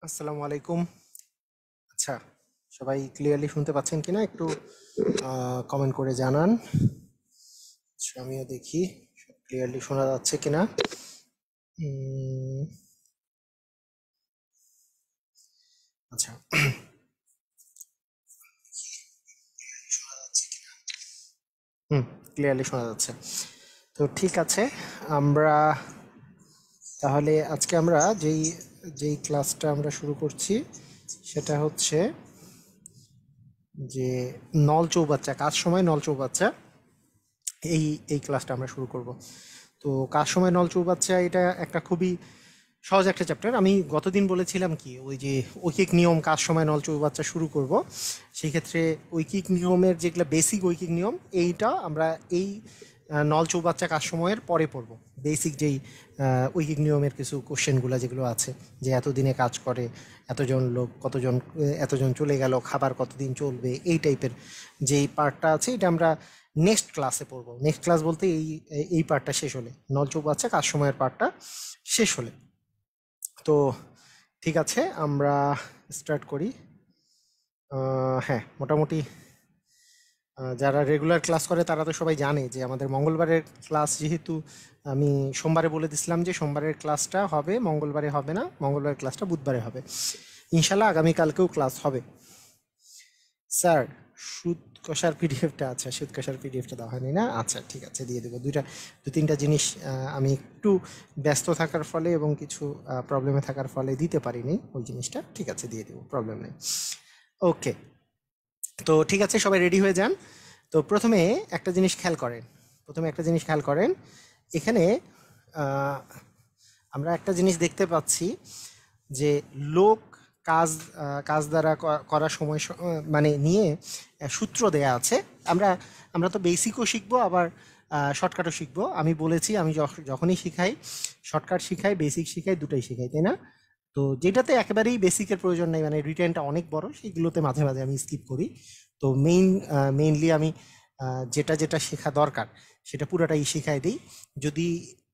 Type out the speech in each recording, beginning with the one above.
আসসালামু আলাইকুম। আচ্ছা, সবাই ক্লিয়ারলি শুনতে পাচ্ছেন কিনা একটু কমেন্ট করে জানান। আচ্ছা, আমিও দেখি ক্লিয়ারলি শোনা যাচ্ছে কিনা। উম, আচ্ছা, হুম, ক্লিয়ারলি শোনা যাচ্ছে। তো ঠিক আছে, আমরা তাহলে আজকে আমরা যেই যেই ক্লাসটা আমরা শুরু করছি সেটা হচ্ছে যে নল চৌবাচ্চা, কাজ সময় নল চৌবাচ্চা, এই এই ক্লাসটা আমরা শুরু করব। তো কাজ সময় নল চৌবাচ্চা এটা একটা খুবই সহজ একটা চ্যাপ্টার। আমি গতদিন বলেছিলাম কি, ওই যে ঐকিক নিয়ম কাজ সময় নল চৌবাচ্চা শুরু করব, সেই ক্ষেত্রে ঐকিক নিয়মের যেগুলো বেসিক ঐকিক নিয়ম এইটা আমরা এই নল চৌবাচ্চা কাজ সময়ের পরে পড়ব। বেসিক যেই ঐকিক নিয়মের কিছু কোশ্চেনগুলো যেগুলো আছে, যে এতদিনে কাজ করে, এতজন লোক, কতজন, এতজন চলে গেল, খাবার কতদিন চলবে, এই টাইপের যেই পার্টটা আছে এটা আমরা নেক্সট ক্লাসে পড়বো। নেক্সট ক্লাস বলতে এই এই পার্টটা শেষ হলে, নল চৌবাচ্চা কাজ সময়ের পার্টটা শেষ হলে। তো ঠিক আছে, আমরা স্টার্ট করি। হ্যাঁ, মোটামুটি যারা রেগুলার ক্লাস করে তারা তো সবাই জানে যে আমাদের মঙ্গলবারের ক্লাস, যেহেতু আমি সোমবারে বলে দিছিলাম যে সোমবারের ক্লাসটা হবে, মঙ্গলবারে হবে না, মঙ্গলবারের ক্লাসটা বুধবারে হবে। ইনশাল্লাহ আগামীকালকেও ক্লাস হবে। স্যার, সুদ কষার পিডিএফটা, আচ্ছা সুদ কষার পিডিএফটা দেওয়া হয়নি না, আচ্ছা ঠিক আছে দিয়ে দেবো। দু তিনটা জিনিস আমি একটু ব্যস্ত থাকার ফলে এবং কিছু প্রবলেমে থাকার ফলে দিতে পারিনি ওই জিনিসটা, ঠিক আছে দিয়ে দেবো, প্রবলেম নেই। ওকে, তো ঠিক আছে, সবাই রেডি হয়ে যান। তো প্রথমে একটা জিনিস খেয়াল করেন, এখানে আহ, আমরা একটা জিনিস দেখতে পাচ্ছি যে লোক, কাজ, কাজ দ্বারা করা সময় মানে নিয়ে সূত্র দেয়া আছে। আমরা আমরা তো বেসিকও শিখবো, আবার শর্টকাটও শিখবো। আমি বলেছি আমি যখনই শিখাই, শর্টকাট শিখাই, বেসিক শিখাই, দুটাই শিখাই, তাই না? তো যেটাতে একেবারেই বেসিকের প্রয়োজন নেই, মানে রিটেনটা অনেক বড়, সেইগুলোতে মাঝে মাঝে আমি স্কিপ করি। তো মেইনলি আমি যেটা যেটা শেখা দরকার সেটা পুরোটাই শিখাই দিই। যদি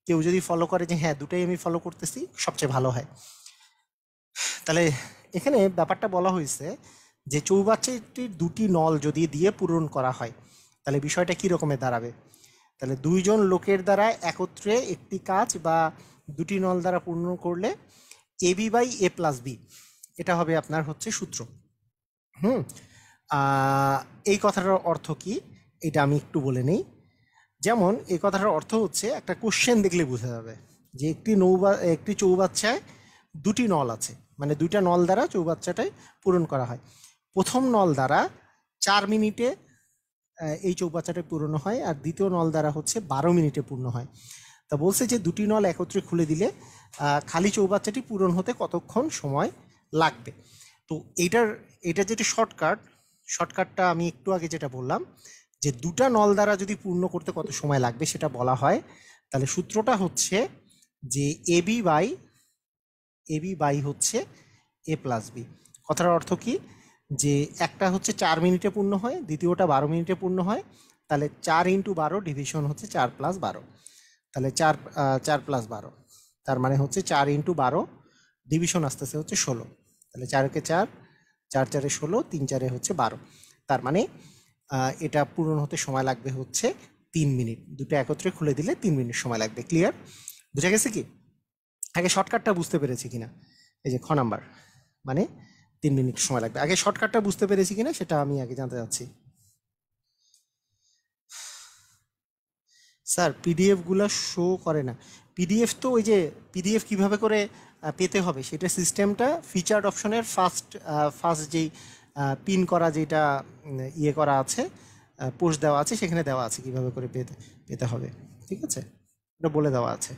কেউ যদি ফলো করে যে হ্যাঁ দুটাই আমি ফলো করতেছি, সবচেয়ে ভালো হয়। তাহলে এখানে ব্যাপারটা বলা হয়েছে যে চৌবাচ্চাটির দুটি নল যদি দিয়ে পূরণ করা হয়, তাহলে বিষয়টা কী রকমের দাঁড়াবে। তাহলে দুইজন লোকের দ্বারা একত্রে একটি কাজ বা দুটি নল দ্বারা পূর্ণ করলে AB/A+B, এটা হবে আপনার হচ্ছে সূত্র। হুম, এই কথাটার অর্থ কি এটা আমি একটু বলে নেই। যেমন এই কথাটার অর্থ হচ্ছে, একটা কোশ্চেন দেখলে বোঝা যাবে যে একটি চৌবাচ্চায় দুটি নল আছে, মানে দুইটা নল দ্বারা চৌবাচ্চাটাই পূরণ করা হয়। প্রথম নল দ্বারা 4 মিনিটে এই চৌবাচ্চাটা পূর্ণ হয়, আর দ্বিতীয় নল দ্বারা হচ্ছে 12 মিনিটে পূর্ণ হয়। তা বলছে যে দুটি নল একত্রে খুলে দিলে খালি চৌবাচ্চাটি পূরণ হতে কতক্ষণ সময় লাগবে। তো এইটার এটা যেটা শর্টকাটটা আমি একটু আগে যেটা বললাম, যে দুটা নল দ্বারা যদি পূর্ণ করতে কত সময় লাগবে সেটা বলা হয়, তাহলে সূত্রটা হচ্ছে যে এবি বাই হচ্ছে A+B। কথার অর্থ কি, যে একটা হচ্ছে 4 মিনিটে পূর্ণ হয়, দ্বিতীয়টা 12 মিনিটে পূর্ণ হয়, তাহলে 4 × 12 ডিভিশন হচ্ছে 4+12, তাহলে 4+12, তার মানে হচ্ছে 4 × 12 ডিভিশন আসতেছে হচ্ছে 16, তাহলে 4 × 4, 4 × 4 = 16, 3 × 4 হচ্ছে 12, তার মানে এটা পূরণ হতে সময় লাগবে হচ্ছে 3 মিনিট। দুটো একত্রে খুলে দিলে 3 মিনিট সময় লাগবে। ক্লিয়ার, বুঝা গেছে কি? আগে শর্টকাটটা বুঝতে পেরেছি কিনা, এই যে নাম্বার, মানে 3 মিনিট সময় লাগবে। আগে শর্টকাটটা বুঝতে পেরেছি কিনা সেটা আমি আগে জানতে চাচ্ছি। স্যার, পিডিএফগুলো শো করে না। পিডিএফ তো ওই যে পিডিএফ কিভাবে করে পেতে হবে সেটা সিস্টেমটা ফিচার্ড অপশনের ফার্স্ট যেই পিন করা, যেটা ইয়ে করা আছে, পোস্ট দেওয়া আছে, সেখানে দেওয়া আছে কিভাবে করে পেতে পেতে হবে। ঠিক আছে, ওটা বলে দেওয়া আছে,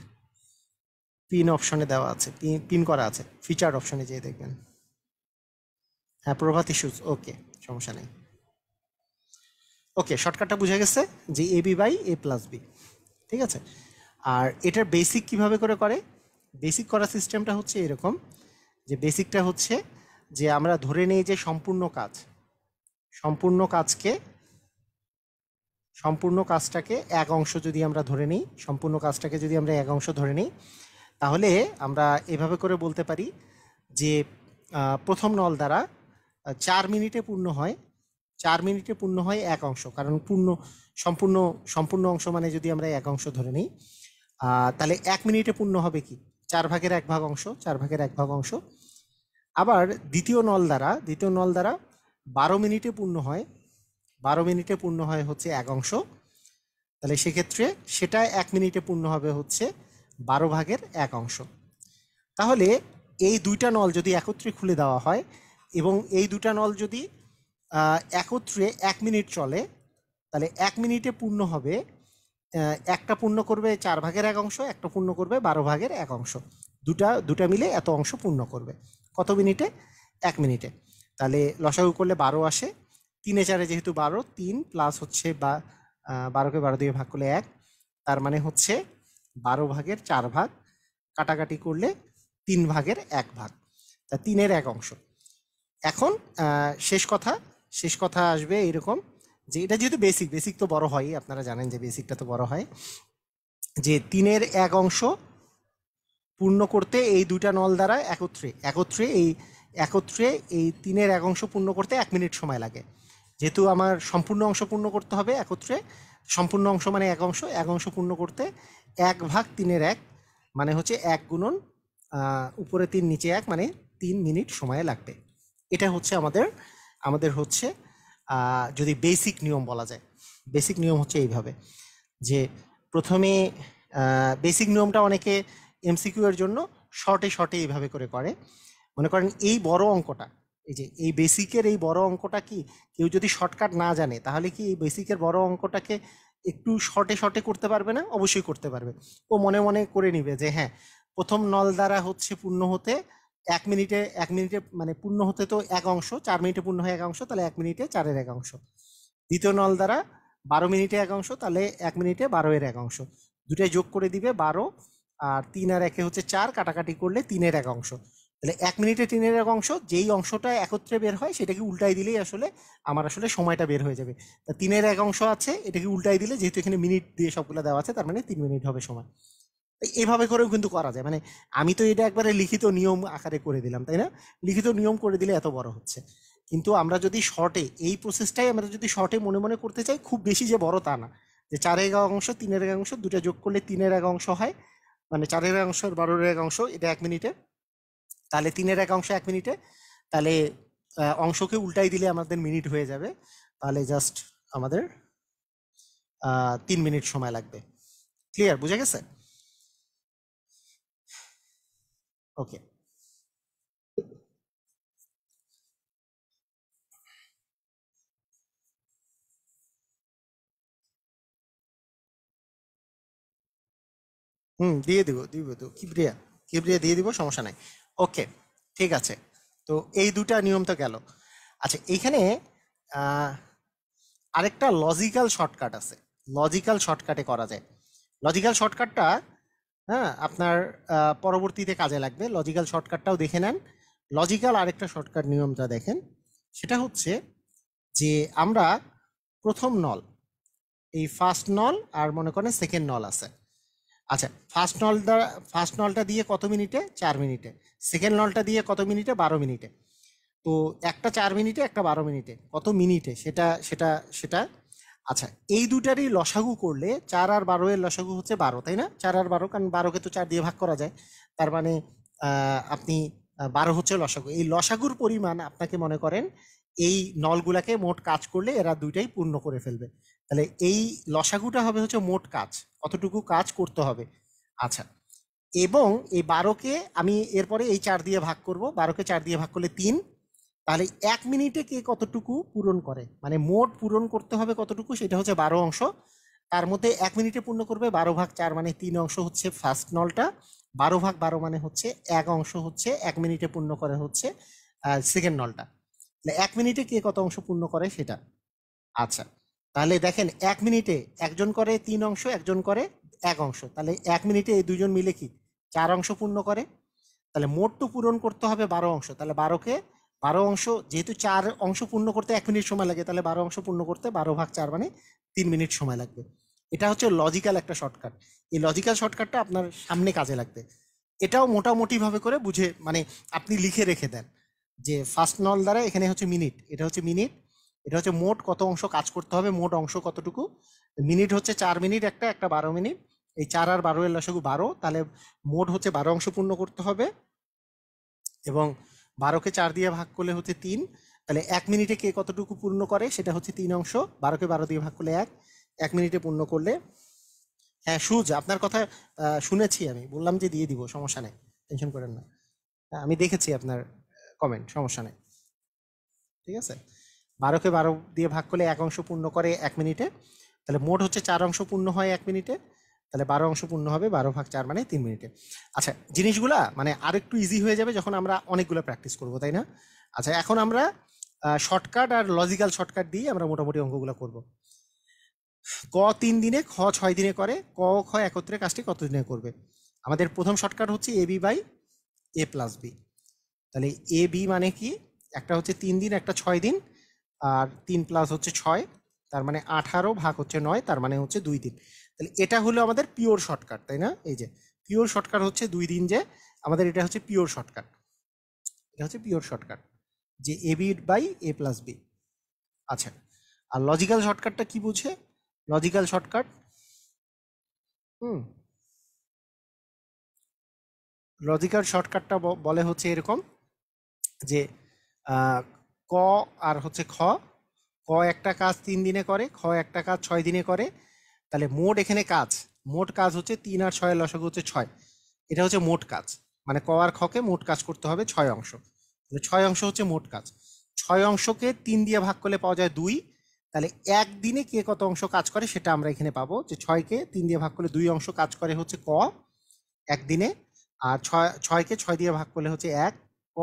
পিন অপশনে দেওয়া আছে, পিন করা আছে, ফিচার্ড অপশনে যেয়ে দেখবেন। হ্যাঁ, প্রভাত ইস্যুস, ওকে, সমস্যা নেই। ওকে, শর্টকাটটা বুঝে গেছে যে AB/A+B, ঠিক আছে। আর এটার বেসিক কিভাবে করে বেসিক করা সিস্টেমটা হচ্ছে এরকম, যে বেসিকটা হচ্ছে যে আমরা ধরে নেই যে সম্পূর্ণ কাজকে সম্পূর্ণ কাজটাকে এক অংশ যদি আমরা ধরে নিই, সম্পূর্ণ কাজটাকে যদি আমরা এক অংশ ধরে নিই, তাহলে আমরা এভাবে করে বলতে পারি যে প্রথম নল দ্বারা 4 মিনিটে পূর্ণ হয়, 4 মিনিটে পূর্ণ হয় এক অংশ, কারণ সম্পূর্ণ সম্পূর্ণ অংশ মানে যদি আমরা এক অংশ ধরে নিই, তাহলে 1 মিনিটে পূর্ণ হবে কি 4/1 অংশ, 4/1 অংশ। আবার দ্বিতীয় নল দ্বারা 12 মিনিটে পূর্ণ হয়, 12 মিনিটে পূর্ণ হয় হচ্ছে এক অংশ, তাহলে সেক্ষেত্রে সেটা 1 মিনিটে পূর্ণ হবে হচ্ছে 12/1 অংশ। তাহলে এই দুইটা নল যদি একত্রে খুলে দেওয়া হয় এবং এই দুটা নল যদি একত্রে 1 মিনিট চলে, তাহলে 1 মিনিটে পূর্ণ হবে, একটা পূর্ণ করবে 4/1 অংশ, একটা পূর্ণ করবে 12/1 অংশ, দুটা মিলে এত অংশ পূর্ণ করবে। কত মিনিটে? 1 মিনিটে। তাহলে লসাগু করলে 12 আসে, 3 4 যেহেতু 12, 3 প্লাস হচ্ছে 12কে 12 দিয়ে ভাগ করলে 1, তার মানে হচ্ছে 12/4, কাটাকাটি করলে 3/1, তা 3/1 অংশ। এখন শেষ কথা আসবে এরকম যে এটা যেহেতু বেসিক তো বড় হয়, আপনারা জানেন যে বেসিকটা তো বড় হয়, যে 3/1 অংশ পূর্ণ করতে এই দুটা নল দ্বারা একত্রে এই 3/1 অংশ পূর্ণ করতে 1 মিনিট সময় লাগে। যেহেতু আমার সম্পূর্ণ অংশ পূর্ণ করতে হবে একত্রে, সম্পূর্ণ অংশ মানে এক অংশ পূর্ণ করতে 1/3/1 মানে হচ্ছে 1 গুণন উপরে 3 নিচে 1 মানে 3 মিনিট সময় লাগবে। এটা হচ্ছে আমাদের হচ্ছে যদি বেসিক নিয়ম বলা যায়, বেসিক নিয়ম হচ্ছে এইভাবে যে প্রথমে বেসিক নিয়মটা অনেকে এমসিকিউ এর জন্য শর্টে এইভাবে করে। মনে করেন এই বড় অঙ্কটা, এই যে এই বেসিকের এই বড় অঙ্কটা কি কেউ যদি শর্টকাট না জানে তাহলে কি এই বেসিকের বড় অঙ্কটাকে একটু শর্টে করতে পারবে না? অবশ্যই করতে পারবে। ও মনে মনে করে নিবে যে হ্যাঁ, প্রথম নল দ্বারা হচ্ছে পূর্ণ হতে 1 মিনিটে মানে পূর্ণ হতে তো এক অংশ, 4 মিনিটে পূর্ণ হয় এক অংশ, তাহলে 1 মিনিটে 4/1 অংশ। দ্বিতীয় নল দ্বারা 12 মিনিটে এক অংশ, তাহলে 1 মিনিটে 12/1 অংশ। দুটাই যোগ করে দিবে 12, আর 3 আর 1 হচ্ছে 4, কাটাকাটি করলে 3/1 অংশ। তাহলে 1 মিনিটে 3/1 অংশ, যেই অংশটা একত্রে বের হয় সেটাকে উল্টাই দিলেই আমার সময়টা বের হয়ে যাবে। তা 3/1 অংশ আছে, এটাকে উল্টাই দিলে, যেহেতু এখানে মিনিট দিয়ে সবগুলো দেওয়া আছে, তার মানে 3 মিনিট হবে সময়। এভাবে করেও কিন্তু করা যায়, মানে আমি তো এটা একবারে লিখিত নিয়ম আকারে করে দিলাম, তাই না? লিখিত নিয়ম করে দিলে এত বড় হচ্ছে, কিন্তু আমরা যদি শর্টে এই প্রসেসটাই আমরা যদি শর্টে মনে মনে করতে চাই, খুব বেশি যে বড় তা না, যে 4/1 অংশ 3/1 অংশ দুটা যোগ করলে 3/1 অংশ হয়, মানে 4/1 অংশ আর 12/1 অংশ, এটা 1 মিনিটে, তাহলে 3/1 অংশ 1 মিনিটে, তাহলে অংশকে উল্টাই দিলে আমাদের মিনিট হয়ে যাবে, তাহলে জাস্ট আমাদের 3 মিনিট সময় লাগবে। ক্লিয়ার? বুঝা গেছে? ওকে। দিয়ে দিব তো কিবরিয়া দিয়ে দিব, সমস্যা নাই। ওকে, ঠিক আছে। তো এই দুটা নিয়ম তো গেল। আচ্ছা, এইখানে আহ, আরেকটা লজিক্যাল শর্টকাট আছে, লজিক্যাল শর্টকাটে করা যায়। লজিক্যাল শর্টকাটটা, হ্যাঁ, আপনার পরবর্তীতে কাজে লাগবে। লজিক্যাল শর্টকাটটাও দেখে নেন। লজিক্যাল আরেকটা শর্টকাট নিয়মটা দেখেন, সেটা হচ্ছে যে আমরা প্রথম নল, এই ফার্স্ট নল আর মনে করেন সেকেন্ড নল আছে। আচ্ছা, ফার্স্ট নলটা দিয়ে কত মিনিটে? 4 মিনিটে। সেকেন্ড নলটা দিয়ে কত মিনিটে? 12 মিনিটে। তো একটা 4 মিনিটে, একটা 12 মিনিটে, কত মিনিটে সেটা সেটা সেটা আচ্ছা, এই দুটারই লসাগু করলে 4 আর 12 এর লসাগু হচ্ছে 12, তাই না? 4 আর 12, কারণ 12কে তো 4 দিয়ে ভাগ করা যায়, তার মানে আপনি 12 হচ্ছে লসাগু। এই লসাগুর পরিমাণ আপনাকে মনে করেন এই নলগুলাকে মোট কাজ করলে এরা দুইটাই পূর্ণ করে ফেলবে, তাহলে এই লসাগুটা হবে হচ্ছে মোট কাজ, কতটুকু কাজ করতে হবে। আচ্ছা, এবং এই 12কে আমি এরপরে এই 4 দিয়ে ভাগ করব, 12কে 4 দিয়ে ভাগ করলে 3, তাহলে 1 মিনিটে কে কতটুকু পূরণ করে, মানে মোট পূরণ করতে হবে কতটুকু, সেটা হচ্ছে 12 অংশ। তার মধ্যে 1 মিনিটে পূর্ণ করবে 12/4, মানে 3 অংশ হচ্ছে ফার্স্ট নলটা, 12/12 মানে হচ্ছে 1 অংশ হচ্ছে 1 মিনিটে পূর্ণ করে হচ্ছে সেকেন্ড নলটা। তাহলে 1 মিনিটে কে কত অংশ পূর্ণ করে সেটা। আচ্ছা, তাহলে দেখেন 1 মিনিটে একজন করে 3 অংশ, একজন করে 1 অংশ, তাহলে 1 মিনিটে এই দুজন মিলে কি 4 অংশ পূর্ণ করে। তাহলে মোট তো পূরণ করতে হবে 12 অংশ, তাহলে 12 অংশ, যেহেতু 4 অংশ পূর্ণ করতে 1 মিনিট সময় লাগে, তাহলে 12 অংশ পূর্ণ করতে 12/4 মানে 3 মিনিট সময় লাগবে। এটা হচ্ছে লজিক্যাল একটা শর্টকাট। এই লজিক্যাল শর্টকাটটা আপনার সামনে কাজে লাগবে। এটাও মোটামুটি ভাবে করে বুঝে, মানে আপনি লিখে রেখে দেন, যে ফার্স্ট নল দ্বারা এখানে হচ্ছে মিনিট, এটা হচ্ছে মিনিট, এটা হচ্ছে মোট কত অংশ কাজ করতে হবে, মোট অংশ কতটুকু। মিনিট হচ্ছে 4 মিনিট, একটা একটা 12 মিনিট, এই 4 আর 12 এর লসাগু 12, তাহলে মোট হচ্ছে 12 অংশ পূর্ণ করতে হবে। এবং 12কে 4 দিয়ে ভাগ করলে হচ্ছে 3, তাহলে 1 মিনিটে কে কতটুকু পূর্ণ করে সেটা হচ্ছে 3 অংশ, 12কে 12 দিয়ে ভাগ করলে 1 মিনিটে পূর্ণ করলে। হ্যাঁ সুজ, আপনার কথা শুনেছি, আমি বললাম যে দিয়ে দিব, সমস্যা নেই, টেনশন করেন না। আমি দেখেছি আপনার কমেন্ট, সমস্যা নেই, ঠিক আছে। 12কে 12 দিয়ে ভাগ করলে 1 অংশ পূর্ণ করে 1 মিনিটে, তাহলে মোট হচ্ছে 4 অংশ পূর্ণ হয় 1 মিনিটে, তাহলে 12 অংশ পূর্ণ হবে 12/4 মানে 3 মিনিটে। আচ্ছা, জিনিসগুলা মানে আরেকটু ইজি হয়ে যাবে যখন আমরা অনেকগুলো প্র্যাকটিস করব, তাই না? আচ্ছা, এখন আমরা শর্টকাট আর লজিক্যাল শর্টকাট দিয়ে আমরা মোটামুটি অঙ্কগুলো করব। ক 3 দিনে, খ 6 দিনে করে, ক ও খ একত্রে কাজটি কত দিনে করবে? আমাদের প্রথম শর্টকাট হচ্ছে A B by A plus B. তাহলে এ বি মানে কি? একটা হচ্ছে 3 দিন, একটা 6 দিন, আর 3 প্লাস হচ্ছে 6, তার মানে 18 ভাগ হচ্ছে 9, তার মানে হচ্ছে 2 দিন। তাহলে এটা হলো আমাদের পিওর শর্টকাট, তাই না? এই যে পিওর শর্টকাট হচ্ছে 2 দিন, যে আমাদের এটা হচ্ছে পিওর শর্টকাট, এটা হচ্ছে পিওর শর্টকাট, যে A B by A plus B. আচ্ছা, আর লজিক্যাল শর্টকাটটা কি বুঝে? লজিক্যাল শর্টকাট, হুম, লজিক্যাল শর্টকাটটা বলে হচ্ছে এরকম, যে আহ, ক আর হচ্ছে খ, ক একটা কাজ 3 দিনে করে, খ একটা কাজ 6 দিনে করে, তাহলে মোট এখানে কাজ, মোট কাজ হচ্ছে 3 আর 6 লসাগু হচ্ছে 6, এটা হচ্ছে মোট কাজ, মানে ক আর খকে মোট কাজ করতে হবে 6 অংশ, তাহলে 6 অংশ হচ্ছে মোট কাজ। 6 অংশকে 3 দিয়ে ভাগ করলে পাওয়া যায় 2, তাহলে একদিনে কে কত অংশ কাজ করে সেটা আমরা এখানে পাবো, যে 6কে 3 দিয়ে ভাগ করলে 2 অংশ কাজ করে হচ্ছে ক একদিনে, আর 6কে 6 দিয়ে ভাগ করলে হচ্ছে 1 ক,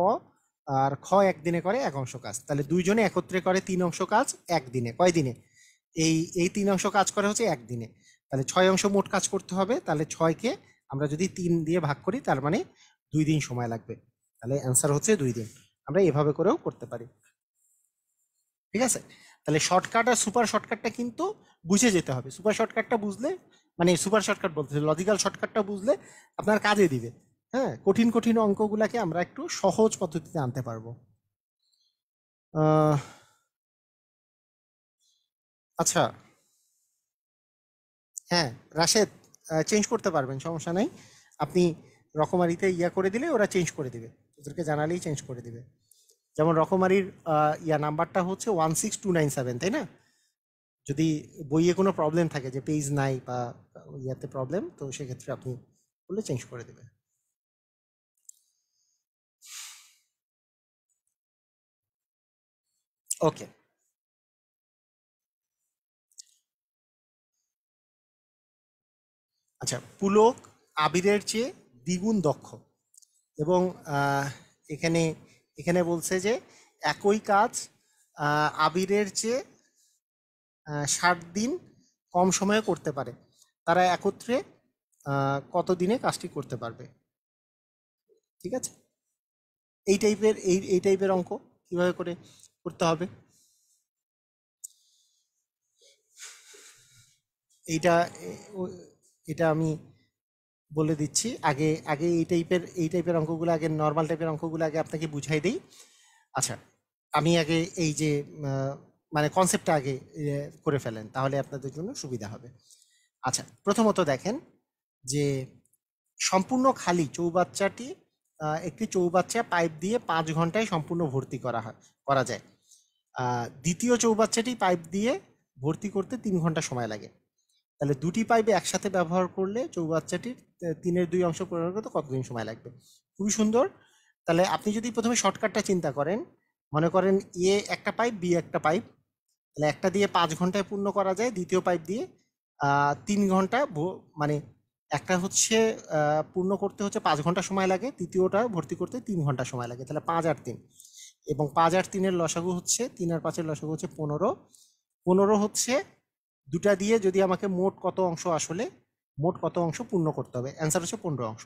আর খ একদিনে করে 1 অংশ কাজ, তাহলে দুইজনে একত্রে করে 3 অংশ কাজ একদিনে। কয় দিনে? এই এই 3 অংশ কাজ করে হচ্ছে একদিনে, তাহলে 6 অংশ মোট কাজ করতে হবে, তাহলে 6কে আমরা যদি 3 দিয়ে ভাগ করি তার মানে 2 দিন সময় লাগবে, তাহলে অ্যান্সার হচ্ছে 2 দিন। আমরা এভাবে করেও করতে পারি, ঠিক আছে। তাহলে শর্টকাট আর সুপার শর্টকাটটা কিন্তু বুঝে যেতে হবে, সুপার শর্টকাটটা বুঝলে, মানে সুপার শর্টকাট বলতে লজিক্যাল শর্টকাটটা বুঝলে আপনার কাজে দিবে। হ্যাঁ, কঠিন কঠিন অঙ্কগুলাকে আমরা একটু সহজ পদ্ধতিতে আনতে পারবো। আহ, আচ্ছা, হ্যাঁ রাশেদ, চেঞ্জ করতে পারবেন, সমস্যা নেই। আপনি রকমারিতে ইয়া করে দিলে ওরা চেঞ্জ করে দিবে, ওদেরকে জানালেই চেঞ্জ করে দিবে। যেমন রকমারির ইয়া নাম্বারটা হচ্ছে 16297, তাই না? যদি বইয়ে কোনো প্রবলেম থাকে, যে পেজ নাই বা ইয়াতে প্রবলেম, তো সেক্ষেত্রে আপনি বললে চেঞ্জ করে দেবে। ওকে, আচ্ছা, পুলক আবিরের চেয়ে দ্বিগুণ দক্ষ, এবং এখানে এখানে বলছে যে একই কাজ আবিরের চেয়ে 60 দিন কম সময়ে করতে পারে, তারা একত্রে কত দিনে কাজটি করতে পারবে? ঠিক আছে, এই টাইপের অঙ্ক কিভাবে করে করতে হবে, এইটা এটা আমি বলে দিচ্ছি। আগে আগে এই টাইপের অঙ্কগুলো, আগে নর্মাল টাইপের অঙ্কগুলো আগে আপনাকে বুঝাই দিই। আচ্ছা, আমি আগে এই যে মানে কনসেপ্টটা আগে করে ফেলেন, তাহলে আপনাদের জন্য সুবিধা হবে। আচ্ছা, প্রথমত দেখেন যে সম্পূর্ণ খালি চৌবাচ্চাটি, একটি চৌবাচ্চা পাইপ দিয়ে 5 ঘন্টায় সম্পূর্ণ ভর্তি করা যায়। দ্বিতীয় চৌবাচ্চাটি পাইপ দিয়ে ভর্তি করতে 3 ঘন্টা সময় লাগে। তাহলে দুটি পাইপে একসাথে ব্যবহার করলে চৌবাচ্চাটির 3/2 অংশ পূরণ করতে কতদিন সময় লাগবে? খুবই সুন্দর। তাহলে আপনি যদি প্রথমে শর্টকাটটা চিন্তা করেন, মনে করেন এ একটা পাইপ, বি একটা পাইপ, তাহলে একটা দিয়ে 5 ঘন্টায় পূর্ণ করা যায়, দ্বিতীয় পাইপ দিয়ে 3 ঘন্টা, মানে একটা হচ্ছে পূর্ণ করতে হচ্ছে 5 ঘন্টা সময় লাগে, তৃতীয়টা ভর্তি করতে 3 ঘন্টা সময় লাগে, তাহলে 5 আর 3, এবং 5 আর 3-এর লসাগু হচ্ছে, 3 আর 5-এর লসাগু হচ্ছে 15। 15 হচ্ছে দুটা দিয়ে যদি আমাকে মোট কত অংশ, আসলে মোট কত অংশ পূর্ণ করতে হবে, অ্যান্সার হচ্ছে 15 অংশ।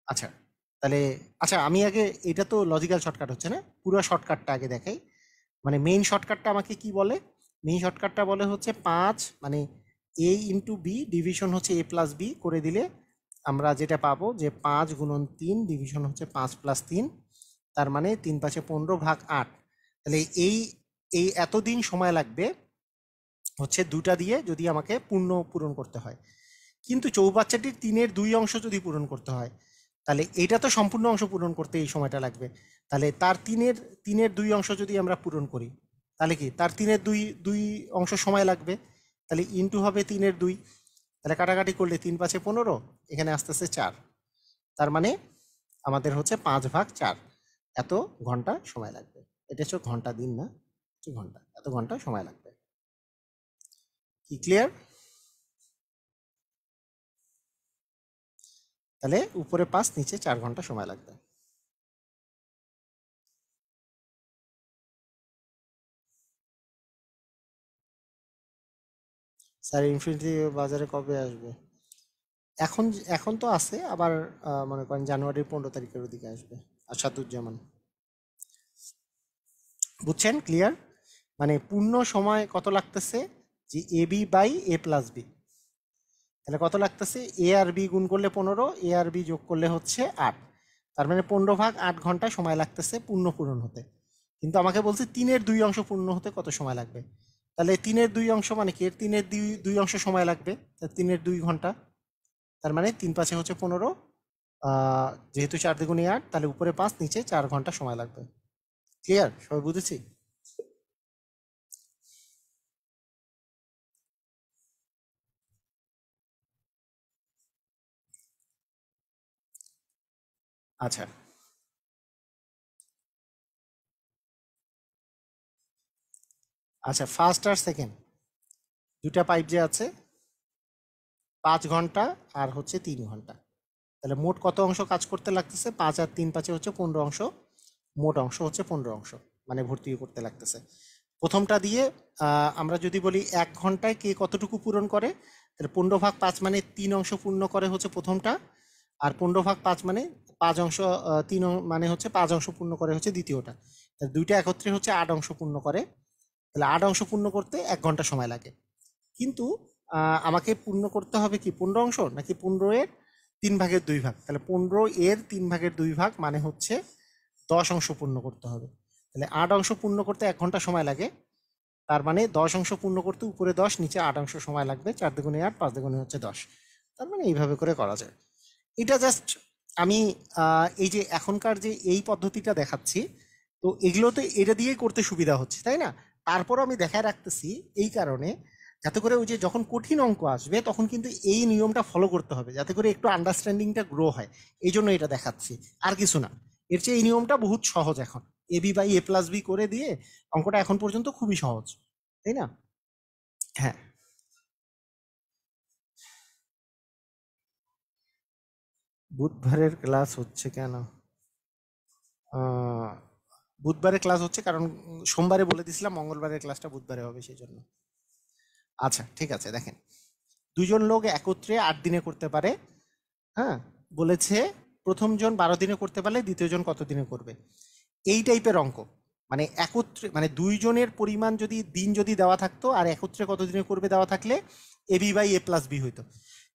আচ্ছা, তাহলে আচ্ছা আমি আগে, এটা তো লজিক্যাল শর্টকাট হচ্ছে না, পুরো শর্টকাটটা আগে দেখাই। মানে মেইন শর্টকাটটা আমাকে কি বলে? মেইন শর্টকাটটা বলে হচ্ছে 5, মানে এ ইন্টু বি ডিভিশন হচ্ছে এ প্লাস বি করে দিলে আমরা যেটা পাবো, যে 5 × 3 ডিভিশন হচ্ছে 5 + 3, তার মানে 3×5 = 15 / 8। তাহলে এই এই এতদিন সময় লাগবে হচ্ছে দুটা দিয়ে যদি আমাকে পূরণ করতে হয়। কিন্তু চৌবাচ্চাটির 3/2 অংশ যদি পূরণ করতে হয়, তাহলে এইটা তো সম্পূর্ণ অংশ পূরণ করতে এই সময়টা লাগবে। তাহলে তার 3/2 অংশ যদি আমরা পূরণ করি, তাহলে কি তার 3/2 অংশ সময় লাগবে। তাহলে ইনটু হবে 3/2। তাহলে কাটাকাটি করলে 3×5 = 15, এখানে আস্তে আস্তে 4। তার মানে আমাদের হচ্ছে 5/4 এত ঘন্টা সময় লাগবে। এটা হচ্ছে ঘন্টা, দিন না, হচ্ছে ঘন্টা, এত ঘন্টা সময় লাগবে। কি ক্লিয়ার? তাহলে উপরে 5, নিচে 4 ঘন্টা সময় লাগবে। স্যার ইনফিনিটি বাজারে কবে আসবে? এখন এখন তো আছে, আবার মনে করেন জানুয়ারির 15 তারিখের ওদিকে আসবে। আসাদুজ্জামান, বুঝছেন? ক্লিয়ার? মানে পূর্ণ সময় কত লাগতেছে, যে AB/A+B, তাহলে কত লাগতেছে, এ আর বি গুণ করলে 15, এ আর বি যোগ করলে হচ্ছে 8। তার মানে 15/8 ঘন্টা সময় লাগতেছে পূরণ হতে। কিন্তু আমাকে বলছে 3/2 অংশ পূর্ণ হতে কত সময় লাগবে। তাহলে 3/2 অংশ মানে কি, এর 3/2 অংশ সময় লাগবে, 3/2 ঘন্টা। তার মানে 3×5 = 15, যেহেতু 4 × 2 = 8, তাহলে উপরে 5, নিচে 4 ঘন্টা সময় লাগবে। ক্লিয়ার? সবাই বুঝেছি? আচ্ছা আচ্ছা, ফার্স্ট আর সেকেন্ড দুটা পাইপ যে আছে, 5 ঘন্টা আর হচ্ছে 3 ঘন্টা। তাহলে মোট কত অংশ কাজ করতে লাগতেছে? 5 আর 3×5 = 15 অংশ। মোট অংশ হচ্ছে 15 অংশ, মানে ভর্তি করতে লাগতেছে। প্রথমটা দিয়ে আমরা যদি বলি 1 ঘন্টায় কে কতটুকু পূরণ করে, তাহলে 15/5 মানে 3 অংশ পূর্ণ করে হচ্ছে প্রথমটা, আর 15/5 মানে 5 অংশ, 3 মানে হচ্ছে 5 অংশ পূর্ণ করে হচ্ছে দ্বিতীয়টা। তাহলে দুইটা একত্রে হচ্ছে 8 অংশ পূর্ণ করে। তাহলে 8 অংশ পূর্ণ করতে 1 ঘন্টা সময় লাগে। কিন্তু আমাকে পূর্ণ করতে হবে কি 15 অংশ, নাকি 15-এর 3/2 তাহলে 15-এর 3/2 মানে হচ্ছে 10 অংশ পূর্ণ করতে হবে। তাহলে 8 অংশ পূর্ণ করতে 1 ঘন্টা সময় লাগে। তার মানে 10 অংশ পূর্ণ করতে উপরে 10, নিচে 8 অংশ সময় লাগবে। 4 × 2 = 8, 5 × 2 = 10। তার মানে এইভাবে করে করা যায়। এটা জাস্ট আমি এই যে এখনকার যে এই পদ্ধতিটা দেখাচ্ছি, তো এগুলো তো এটা দিয়েই করতে সুবিধা হচ্ছে, তাই না? তারপর আমি দেখায় রাখতেছি এই কারণে, যাতে করে ওই যে যখন কঠিন অঙ্ক আসবে তখন কিন্তু এই নিয়মটা ফলো করতে হবে, যাতে করে একটু আন্ডারস্ট্যান্ডিংটা গ্রো হয়। এই জন্য এটা দেখাচ্ছি, আর কিছু না। এর চেয়ে এই নিয়মটা বহুত সহজ। এখন AB/A+B করে দিয়ে অঙ্কটা এখন পর্যন্ত খুবই সহজ, তাই না? হ্যাঁ, বুধবারের ক্লাস হচ্ছে কেন? আহ, বুধবারে ক্লাস হচ্ছে কারণ সোমবারে বলে দিছিলাম মঙ্গলবারের ক্লাসটা বুধবারে হবে, সেই জন্য। আচ্ছা ঠিক আছে, দেখেন, দুজন লোক একত্রে 8 দিনে করতে পারে। হ্যাঁ, বলেছে প্রথম জন 12 দিনে করতে পারলে দ্বিতীয় জন কত দিনে করবে। এই টাইপের অঙ্ক, মানে একত্রে, মানে দুইজনের পরিমাণ যদি দিন যদি দেওয়া থাকতো আর একত্রে কত দিনে করবে দেওয়া থাকলে AB/A+B হইতো।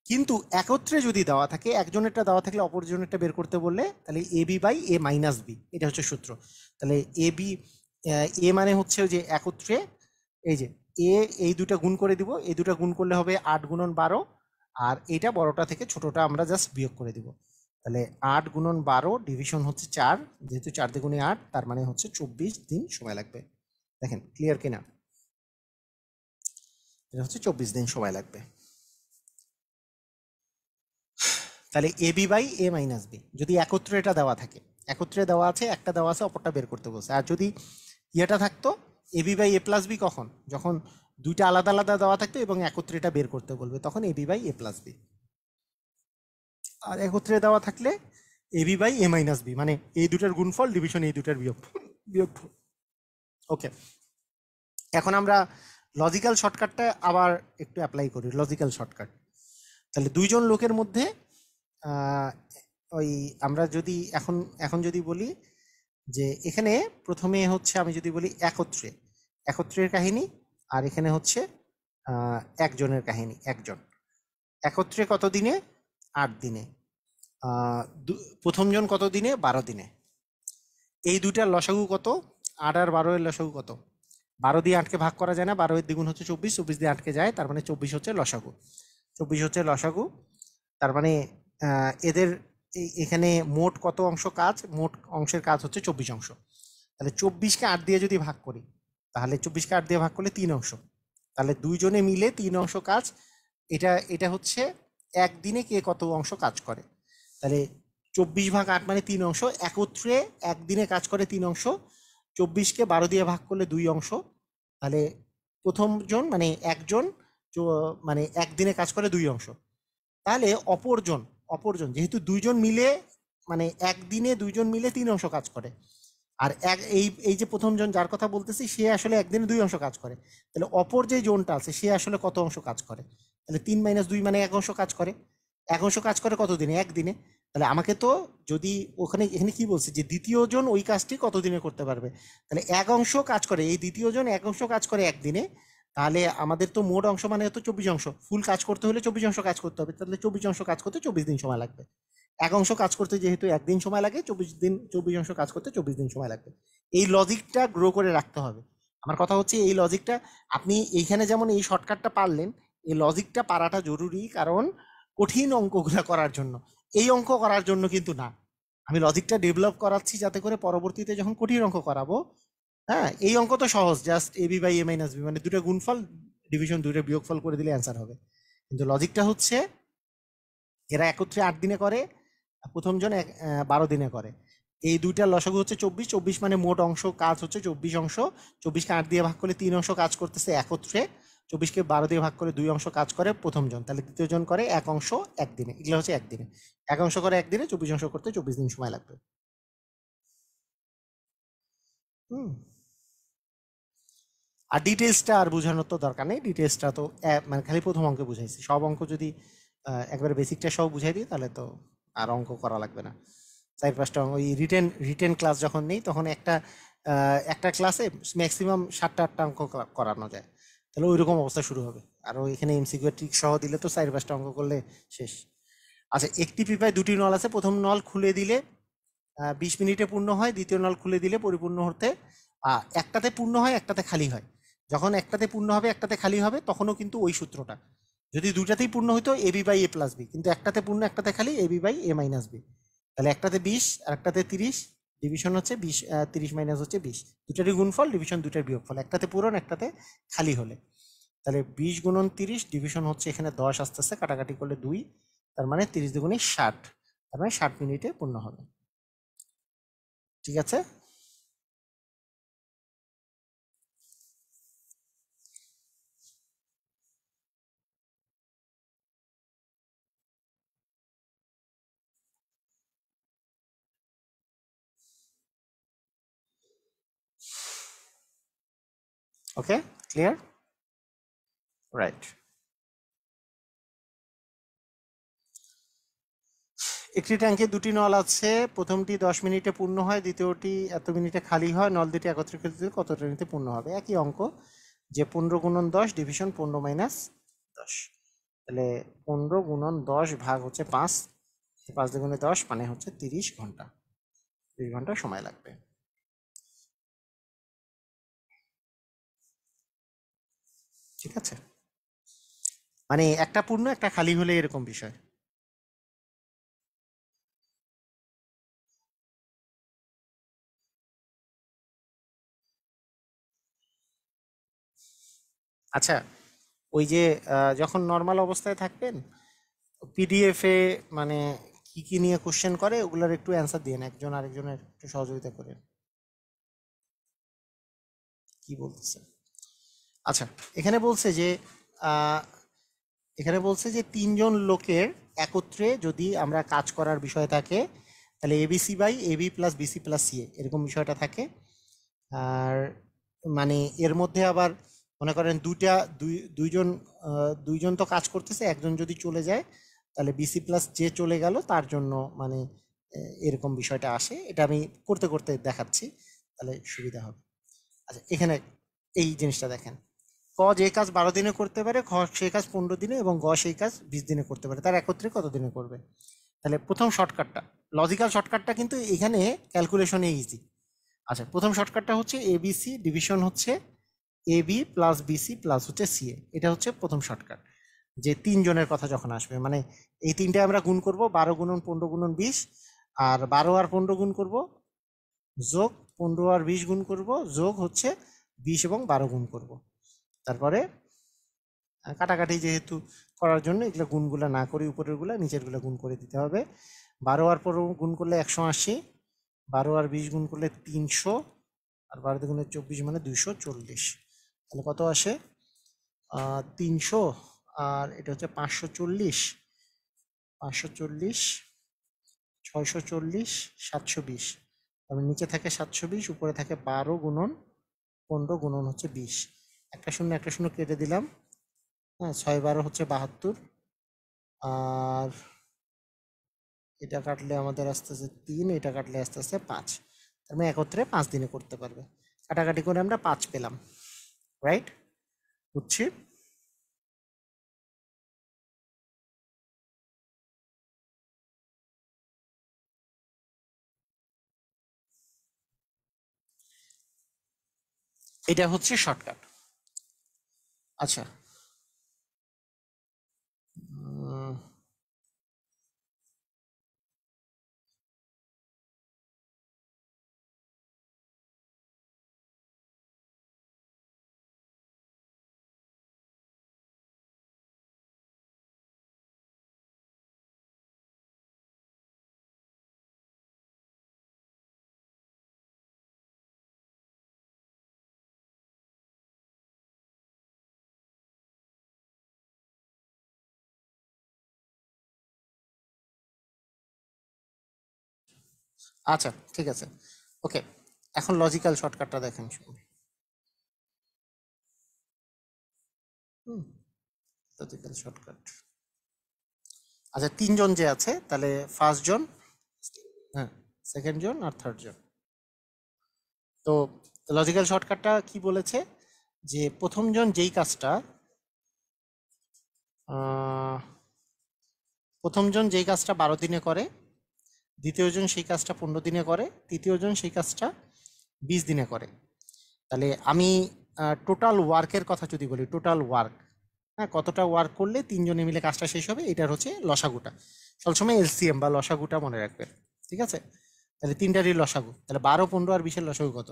কিন্তু একত্রে যদি দেওয়া থাকে, একজনেরটা দেওয়া থাকলে অপরজনেরটা বের করতে বললে, তাহলে AB/A-B, এটা হচ্ছে সূত্র। তাহলে AB, এ মানে হচ্ছে ওই যে একত্রে, এই যে এ, এই দুটা গুণ করে দিব, এই দুটা গুণ করলে হবে 8 × 12, আর এইটা বড়টা থেকে ছোটটা আমরা জাস্ট বিয়োগ করে দিব। তাহলে 8 × 12 ডিভিশন হচ্ছে 4, যেহেতু 4 × 2 = 8, তার মানে হচ্ছে 24 দিন সময় লাগবে। দেখেন ক্লিয়ার কিনা? এটা হচ্ছে 24 দিন সময় লাগবে। তাহলে AB/A-B যদি একত্রে এটা দেওয়া থাকে, একত্রে দেওয়া আছে, একটা দেওয়া আছে, অপরটা বের করতে বলছে। আর যদি ইয়েটা থাকতো AB/A+B, কখন? যখন দুইটা আলাদা আলাদা দেওয়া থাকতো এবং একত্রে এটা বের করতে বলবে, তখন AB/A+B। আর একত্রে দেওয়া থাকলে AB/A-B, মানে এই দুটার গুণফল ডিভিশন এই দুটার বিয়োগফল। ওকে, এখন আমরা লজিক্যাল শর্টকাটটা আবার একটু অ্যাপ্লাই করি। লজিক্যাল শর্টকাট, তাহলে দুইজন লোকের মধ্যে আহ, ওই আমরা যদি এখন এখন যদি বলি যে এখানে প্রথমে হচ্ছে, আমি যদি বলি একত্রে, একত্রের কাহিনী, আর এখানে হচ্ছে একজনের কাহিনী। একজন একত্রে কত দিনে? 8 দিনে। প্রথমজন কত দিনে? 12 দিনে। এই দুইটার লসাগু কত? 8 আর 12 এর লসাগু কত? 12 দিয়ে 8কে ভাগ করা যায় না, 12 এর দ্বিগুণ হচ্ছে 24, 24 দিয়ে 8কে যায়, তার মানে 24 হচ্ছে লসাগু। 24 হচ্ছে লসাগু। তার মানে এদের এখানে মোট কত অংশ কাজ? মোট অংশের কাজ হচ্ছে 24 অংশ। তাহলে 24কে 8 দিয়ে যদি ভাগ করি, তাহলে 24কে 8 দিয়ে ভাগ করলে 3 অংশ। তাহলে দুইজনে মিলে 3 অংশ কাজ। এটা হচ্ছে একদিনে কে কত অংশ কাজ করে। তাহলে 24/8 মানে 3 অংশ, একত্রে একদিনে কাজ করে 3 অংশ। 24কে 12 দিয়ে ভাগ করলে 2 অংশ। তাহলে প্রথমজন মানে একজন মানে একদিনে কাজ করে 2 অংশ। তাহলে অপরজন যেহেতু দুইজন মিলে মানে একদিনে দুইজন মিলে 3 অংশ কাজ করে, আর এই যে প্রথমজন যার কথা বলতেছি সে আসলে একদিনে 2 অংশ কাজ করে। তাহলে অপর যে জোনটা আছে সে আসলে কত অংশ কাজ করে? তাহলে 3 - 2 মানে 1 অংশ কাজ করে। 1 অংশ কাজ করে কত দিনে? একদিনে। তাহলে আমাকে তো যদি এখানে কি বলছে যে দ্বিতীয় জন ওই কাজটি কত দিনে করতে পারবে, তাহলে 1 অংশ কাজ করে, এই দ্বিতীয় জন 1 অংশ কাজ করে একদিনে। তাহলে আমাদের তো মোট অংশ মানে হতো 24 অংশ, ফুল কাজ করতে হলে 24 অংশ কাজ করতে হবে, তাহলে 24 অংশ কাজ করতে 24 দিন সময় লাগবে। 1 অংশ কাজ করতে যেহেতু 1 দিন সময় লাগে, 24 অংশ কাজ করতে 24 দিন সময় লাগবে। এই লজিকটা গ্রো করে রাখতে হবে। আমার কথা হচ্ছে এই লজিকটা আপনি এইখানে যেমন এই শর্টকাটটা পারলেন, এই লজিকটা পারাটা জরুরি, কারণ কঠিন অঙ্কগুলো করার জন্য। এই অঙ্ক করার জন্য কিন্তু না, আমি লজিকটা ডেভেলপ করাচ্ছি যাতে করে পরবর্তীতে যখন কঠিন অঙ্ক করাবো, হ্যাঁ এই অঙ্ক তো সহজ, জাস্ট ab/a - b মানে দুটো গুণফল ডিভিশন, দুটো বিয়োগফল করে দিলে অ্যান্সার হবে। কিন্তু লজিকটা হচ্ছে এরা একত্রে 8 দিনে করে, প্রথমজন 12 দিনে করে। এই দুইটার লসাগু হচ্ছে 24, 24 মানে মোট অংশ কাজ হচ্ছে 24 অংশ। 24কে 8 দিয়ে ভাগ করলে 3 অংশ কাজ করতেছে একত্রে। 24কে 12 দিয়ে ভাগ করে 2 অংশ কাজ করে প্রথমজন, তাহলে দ্বিতীয়জন করে 1 অংশ একদিনে। এগুলো হচ্ছে একদিনে। 1 অংশ করে একদিনে, 24 অংশ করতে 24 দিন সময় লাগবে। হুম। আর ডিটেলসটা আর বোঝানোর তো দরকার নেই, ডিটেলসটা তো মানে খালি প্রথম অঙ্কে বুঝাইছি। সব অঙ্ক যদি একবারে বেসিকটা সব বুঝাই দিই তাহলে তো আর অঙ্ক করা লাগবে না। 4-5টা অঙ্ক, ওই রিটেন ক্লাস যখন নেই তখন একটা ক্লাসে ম্যাক্সিমাম 7টা-8টা অঙ্ক করানো যায়। তাহলে ওই রকম অবস্থা শুরু হবে। আর এখানে এমসিকিউ ট্রিক সহ দিলে তো 4-5টা অঙ্ক করলে শেষ। আচ্ছা, একটি পিপায় 2টি নল আছে, প্রথম নল খুলে দিলে 20 মিনিটে পূর্ণ হয়, দ্বিতীয় নল খুলে দিলে পরিপূর্ণ হতে একটাতে পূর্ণ হয়, একটাতে খালি হয়। যখন একটাতে পূর্ণ হবে একটাতে খালি হবে তখনও কিন্তু ওই সূত্রটা। যদি দুটাতেই পূর্ণ হইতো ab/a+b, কিন্তু একটাতে পূর্ণ একটাতে খালি ab/a-b। তাহলে একটাতে 20 আর একটাতে 30, ডিভিশন হচ্ছে 20, 30 মাইনাস হচ্ছে 20, দুটারই গুণফল, ডিভিশন দুটার বিয়োগফল, একটাতে পূরণ একটাতে খালি হলে। তাহলে 20 গুণন 30, ডিভিশন হচ্ছে এখানে 10 আস্তে আস্তে কাটাকাটি করলে 2, তার মানে 30 দুগুণে 60, তার মানে 60 মিনিটে পূর্ণ হবে। ঠিক আছে। ওকে, ক্লিয়ার, রাইট। একটি ট্যাঙ্কে 2টি নল আছে, প্রথমটি 10 মিনিটে পূর্ণ হয়, দ্বিতীয়টি এত মিনিটে খালি হয়। নল দুটি একত্রিত দিলে কত মিনিটে পূর্ণ হবে? একই অঙ্ক, যে 15 গুণন 10 ডিভিশন 15 মাইনাস 10। তাহলে 15 গুণন 10 ভাগ হচ্ছে 5, 5 দুগুণে 10 মানে হচ্ছে 30 ঘন্টা। 30 ঘন্টা সময় লাগবে। ঠিক আছে, মানে একটা পূর্ণ একটা খালি হলে এরকম বিষয়। আচ্ছা, ওই যে যখন নর্মাল অবস্থায় থাকবেন পিডিএফ এ মানে কি কি নিয়ে কোশ্চেন করে ওগুলোর একটু অ্যান্সার দিয়ে একজন আরেকজনের একটু সহযোগিতা করে। কি বলতেছে? আচ্ছা, এখানে বলছে যে আহ, এখানে বলছে যে 3জন লোকের একত্রে যদি আমরা কাজ করার বিষয় থাকে, তাহলে abc/ab+bc+ca এরকম বিষয়টা থাকে। আর মানে এর মধ্যে আবার মনে করেন দুইজন তো কাজ করতেছে, একজন যদি চলে যায় তাহলে BC+ যে চলে গেল তার জন্য মানে এরকম বিষয়টা আসে। এটা আমি করতে করতে দেখাচ্ছি তাহলে সুবিধা হবে। আচ্ছা, এখানে এই জিনিসটা দেখেন, ক যে কাজ 12 দিনে করতে পারে, খ সেই কাজ 15 দিনে, এবং গ সেই কাজ 20 দিনে করতে পারে, তার একত্রে কত দিনে করবে? তাহলে প্রথম শর্টকাটটা, লজিক্যাল শর্টকাটটা কিন্তু এখানে ক্যালকুলেশনে ইজি। আচ্ছা, প্রথম শর্টকাটটা হচ্ছে এবিসি ডিভিশন হচ্ছে এবি প্লাস বিসি প্লাস হচ্ছে সিএ। এটা হচ্ছে প্রথম শর্টকাট, যে তিনজনের কথা যখন আসবে, মানে এই তিনটে আমরা গুণ করব, 12 গুণন 15 গুণন 20, আর 12 আর 15 গুণ করব, যোগ 15 আর 20 গুণ করব, যোগ হচ্ছে 20 এবং 12 গুণ করব। তারপরে কাটাকাটি যেহেতু করার জন্য এগুলো গুণগুলো না করি, উপরেরগুলো নিচেরগুলো গুণ করে দিতে হবে। 12 আর 15 গুণ করলে 180, 12 আর 20 গুণ করলে 300, আর 12 × 24 মানে 240। তাহলে কত আসে? 300, আর এটা হচ্ছে 540, 540, 640, 720। তারপর নিচে থাকে 720, উপরে থাকে 12 গুণন 15 গুণন হচ্ছে 20। একটা শূন্য একটা শূন্য কেটে দিলাম। হ্যাঁ, 6 12 হচ্ছে 72, আর এটা কাটলে আমাদের আস্তে আস্তে 3, এটা কাটলে আস্তে আস্তে 5। তার মানে একত্রে 5 দিনে করতে পারবে। কাটাকাটি করে আমরা 5 পেলাম, রাইট? বুঝছি। এটা হচ্ছে শর্টকাট। আচ্ছা, উম, আচ্ছা, ঠিক আছে, ওকে। এখন লজিক্যাল শর্টকাটটা দেখেন শুনুন। Logical shortcut. আচ্ছা, তিনজন যে আছে, তাহলে ফার্স্ট জন, হ্যাঁ, সেকেন্ড জন আর থার্ড জন। তো লজিক্যাল শর্টকাটটা কি বলেছে, যে প্রথম জন যেই কাজটা, আহ, প্রথম জন যেই কাজটা 12 দিনে করে, দ্বিতীয় জন সেই কাজটা 15 দিনে করে, তৃতীয় জন সেই কাজটা 20 দিনে করে। তাহলে আমি টোটাল ওয়ার্কের কথা যদি বলি, টোটাল ওয়ার্ক, হ্যাঁ, কতটা ওয়ার্ক করলে তিনজনে মিলে কাজটা শেষ হবে, এটার হচ্ছে লসাগুটা। সবসময় এলসিএম বা লসাগুটা মনে রাখবেন, ঠিক আছে? তাহলে তিনটারই লসাগু, তাহলে 12 15 আর 20-এর লসাগু কত?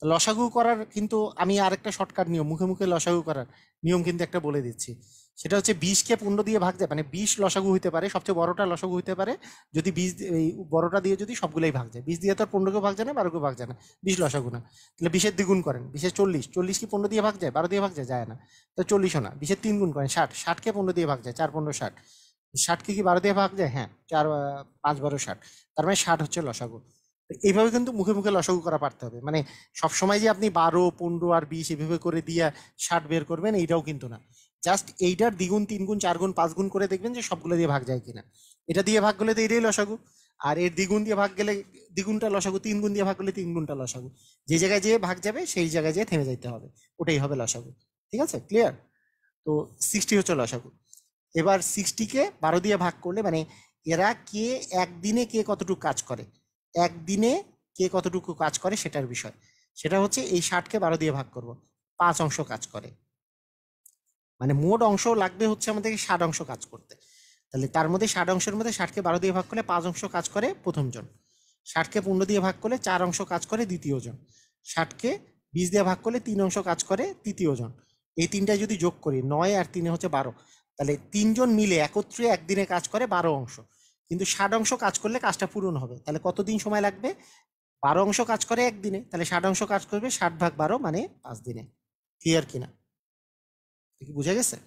লসাগু করার কিন্তু আমি আরেকটা শর্টকাট নিয়ম, মুখে মুখে লসাগু করার নিয়ম কিন্তু একটা বলে দিচ্ছি। সেটা হচ্ছে 20কে 15 দিয়ে ভাগ যায়, মানে 20 লসাগু হইতে পারে, সবচেয়ে বড়টা লসাগু হইতে পারে যদি 20, এই বড়টা দিয়ে যদি সবগুলোই ভাগ যায়। 20 দিয়ে তো আর 15কেও ভাগ যায় না, 12কেও ভাগ যায় না, 20 লসাগু না। তাহলে 20-এর দ্বিগুণ করেন, 20-এর 40, 40 কি 15 দিয়ে ভাগ যায়? 12 দিয়ে ভাগ যায়? যায় না। তো 40ও না, 20-এর 3 গুণ করেন, 60, 60কে 15 দিয়ে ভাগ যায়, 4 15 60। 60কে কি 12 দিয়ে ভাগ যায়? হ্যাঁ, 4 5 12 60। তার মানে 60 হচ্ছে লসাগু। তো এইভাবে কিন্তু মুখে মুখে লসাগু করা পারতে হবে, মানে সবসময় যে আপনি 12 15 আর 20 এভাবে করে দিয়ে 60 বের করবেন, এইটাও কিন্তু না। জাস্ট এইটার দ্বিগুণ 3 গুণ 4 গুণ 5 গুণ করে দেখবেন যে সবগুলো দিয়ে ভাগ যায় কিনা। এটা দিয়ে ভাগ করলে তো এটাই লসাগু, আর এর দ্বিগুণ দিয়ে ভাগ গেলে দ্বিগুণটা লসাগু, 3 গুণ দিয়ে ভাগ করলে 3 গুণটা লসাগু। যে জায়গায় যেয়ে ভাগ যাবে সেই জায়গায় যেয়ে থেমে যাইতে হবে, ওটাই হবে লসাগু। ঠিক আছে, ক্লিয়ার? তো 60 হচ্ছে লসাগু। এবার 60কে 12 দিয়ে ভাগ করলে, মানে এরা কে একদিনে কে কতটুকু কাজ করে, একদিনে কে কতটুকু কাজ করে সেটার বিষয়। সেটা হচ্ছে এই 60কে 12 দিয়ে ভাগ করব, 5 অংশ কাজ করে। মানে মোট অংশ লাগবে হচ্ছে আমাদেরকে 60 অংশ কাজ করতে। তাহলে তার মধ্যে 60 অংশের মধ্যে 60কে 12 দিয়ে ভাগ করলে 5 অংশ কাজ করে প্রথম জন, 60কে 15 দিয়ে ভাগ করলে 4 অংশ কাজ করে দ্বিতীয় জন, 60কে 20 দিয়ে ভাগ করলে 3 অংশ কাজ করে তৃতীয় জন। এই তিনটায় যদি যোগ করি, 9 আর 3 হচ্ছে 12। তাহলে তিনজন মিলে একত্রে একদিনে কাজ করে 12 অংশ, কিন্তু 60 অংশ কাজ করলে কাজটা পূরণ হবে। তাহলে কতদিন সময় লাগবে? 12 অংশ কাজ করে একদিনে, তাহলে 60 অংশ কাজ করবে 60 ভাগ 12 মানে 5 দিনে। ক্লিয়ার কিনা? কি বুঝা গেছে?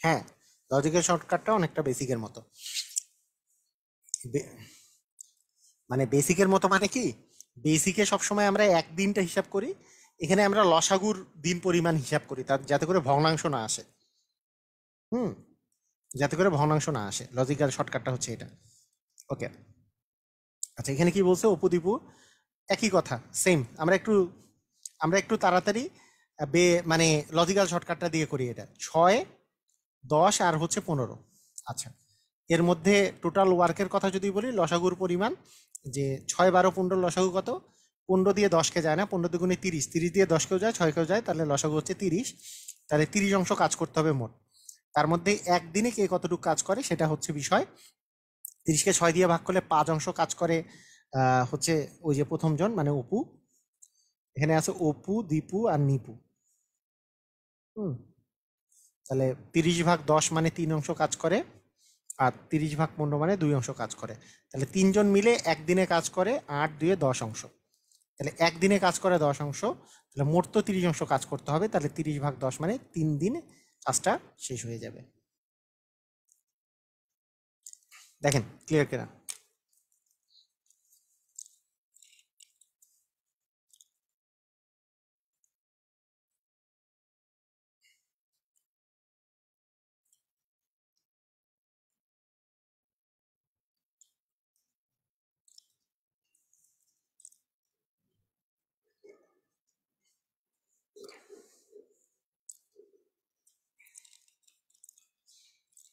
হ্যাঁ, লজিক্যাল শর্টকাটটা অনেকটা বেসিকের মতো। বে- মানে বেসিকের মতো মানে কি, বেসিকে সবসময় আমরা এক দিনটা হিসাব করি, এখানে আমরা লসাগুর দিন পরিমাণ হিসাব করি, তার যাতে করে ভগ্নাংশ না আসে। হুম, যাতে করে ভগ্নাংশ না আসে, লজিক্যাল শর্টকাটটা হচ্ছে এটা। ওকে, আচ্ছা এখানে কি বলছে অপুদীপু, একই কথা, সেম। আমরা একটু তাড়াতাড়ি মানে লজিক্যাল শর্টকাটটা দিয়ে করি এটা। 6, 10 আর হচ্ছে 15। আচ্ছা, এর মধ্যে টোটাল ওয়ার্কের কথা যদি বলি, লসাগুর পরিমাণ যে 6, 12, 15 লসাগু কত, 15 দিয়ে 10কে যায় না, 15 দুগুণে 30, 30 দিয়ে 10কেও যায়, 6কেও যায়, তাহলে লসাগু হচ্ছে 30। তাহলে 30 অংশ কাজ করতে হবে মোট। তার মধ্যে একদিনে কে কতটুকু কাজ করে সেটা হচ্ছে বিষয়। 30কে 6 দিয়ে ভাগ করলে 5 অংশ কাজ করে হচ্ছে ওই যে প্রথম জন মানে অপু। এখানে আছে অপু, দীপু আর নিপু। হুম, তাহলে 30/10 মানে 3 অংশ কাজ করে, আর 30/15 মানে 2 অংশ কাজ করে। তাহলে তিনজন মিলে একদিনে কাজ করে 8 2 10 অংশ। তাহলে একদিনে কাজ করে 10 অংশ, তাহলে মোট তো 30 অংশ কাজ করতে হবে, তাহলে 30/10 মানে 3 দিনে কাজটা শেষ হয়ে যাবে। দেখেন ক্লিয়ার কিনা?